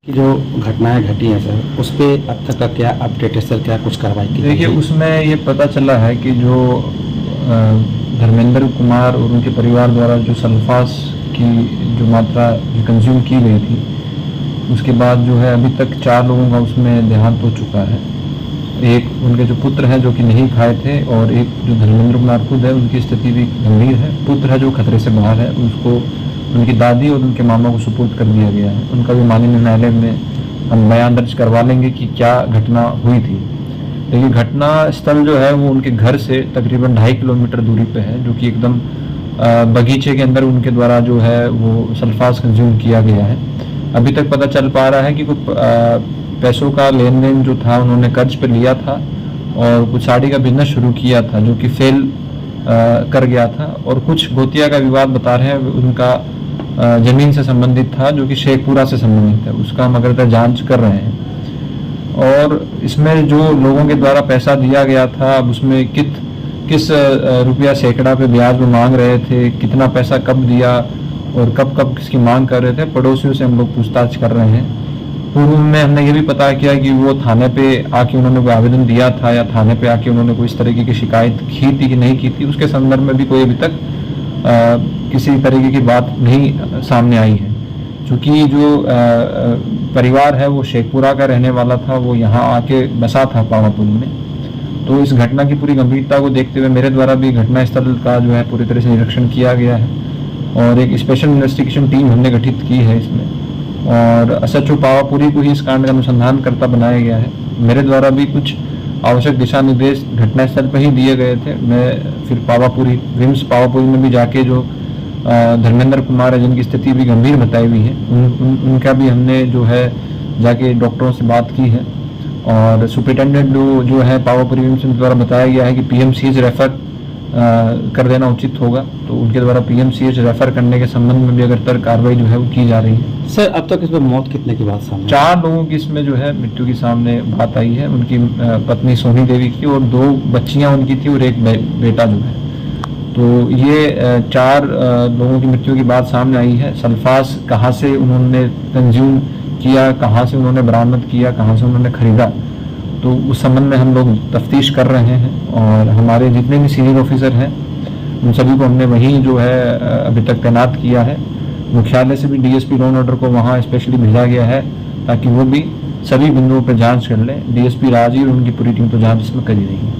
कि जो घटनाएं घटी हैं सर, उस पे अब तक का क्या अपडेट है सर? क्या कुछ कार्रवाई की गई देखिए, है? उसमें ये पता चला है कि जो धर्मेंद्र कुमार और उनके परिवार द्वारा जो सल्फास की जो मात्रा जो कंज्यूम की गई थी, उसके बाद जो है अभी तक 4 लोगों का उसमें देहांत हो चुका है। एक उनके जो पुत्र हैं जो कि नहीं खाए थे, और एक जो धर्मेंद्र कुमार खुद है उनकी स्थिति भी गंभीर है। पुत्र है जो खतरे से बाहर है, उसको उनकी दादी और उनके मामा को सुपुर्द कर दिया गया है। उनका भी माननीय न्यायालय में हम बयान दर्ज करवा लेंगे कि क्या घटना हुई थी। देखिए, घटना स्थल जो है वो उनके घर से तकरीबन 2.5 किलोमीटर दूरी पे है, जो कि एकदम बगीचे के अंदर उनके द्वारा जो है वो सल्फास कंज्यूम किया गया है। अभी तक पता चल पा रहा है कि कुछ पैसों का लेन देन जो था उन्होंने कर्ज पे लिया था, और कुछ साड़ी का बिजनेस शुरू किया था जो कि फेल कर गया था, और कुछ गोतिया का विवाद बता रहे हैं उनका जमीन से संबंधित था जो कि शेखपुरा से संबंधित है। उसका हम अगर जांच कर रहे हैं। और इसमें जो लोगों के द्वारा पैसा दिया गया था, अब उसमें किस रुपया सैकड़ा पे ब्याज में मांग रहे थे, कितना पैसा कब दिया और कब कब किसकी मांग कर रहे थे, पड़ोसियों से हम लोग पूछताछ कर रहे हैं। पूर्व में हमने ये भी पता किया कि वो थाने पे आके उन्होंने कोई आवेदन दिया था, या थाने पे आके उन्होंने कोई इस तरीके की शिकायत की थी कि नहीं की थी। उसके संदर्भ में भी कोई अभी तक किसी तरीके की बात नहीं सामने आई है। चूँकि जो परिवार है वो शेखपुरा का रहने वाला था, वो यहाँ आके बसा था पावापुरी में। तो इस घटना की पूरी गंभीरता को देखते हुए मेरे द्वारा भी घटना स्थल का जो है पूरी तरह से निरीक्षण किया गया है, और एक स्पेशल इन्वेस्टिगेशन टीम हमने गठित की है इसमें, और एसएचओ पावापुरी को ही इस कांड का अनुसंधानकर्ता बनाया गया है। मेरे द्वारा भी कुछ आवश्यक दिशा निर्देश घटनास्थल पर ही दिए गए थे। मैं फिर पावापुरी विम्स पावापुरी में भी जाके जो धर्मेंद्र कुमार है जिनकी स्थिति भी गंभीर बताई हुई है, उनका भी हमने जो है जाके डॉक्टरों से बात की है। और सुपरिटेंडेंट जो है पावापुरी विम्स द्वारा बताया गया है कि पीएमसीएच रेफर कर देना उचित होगा, तो उनके द्वारा पीएमसीएच रेफर करने के संबंध में भी अगर कार्रवाई जो है वो की जा रही है। सर, अब तक इसमें मौत कितने की बात सामने? 4 लोगों की इसमें जो है मृत्यु की सामने बात आई है। उनकी पत्नी सोनी देवी की, और 2 बच्चियां उनकी थी, और एक बेटा जो है। तो ये 4 लोगों की मृत्यु की बात सामने आई है। सल्फास कहाँ से उन्होंने कंज्यूम किया, कहाँ से उन्होंने बरामद किया, कहाँ से उन्होंने खरीदा, तो उस संबंध में हम लोग तफ्तीश कर रहे हैं। और हमारे जितने भी सीनियर ऑफिसर हैं उन सभी को हमने वहीं जो है अभी तक तैनात किया है। मुख्यालय से भी डीएसपी लॉ एंड ऑर्डर को वहाँ स्पेशली भेजा गया है ताकि वो भी सभी बिंदुओं पर जांच कर लें। डीएसपी राजीव और उनकी पूरी टीम तो जांच इसमें कर ही रही है।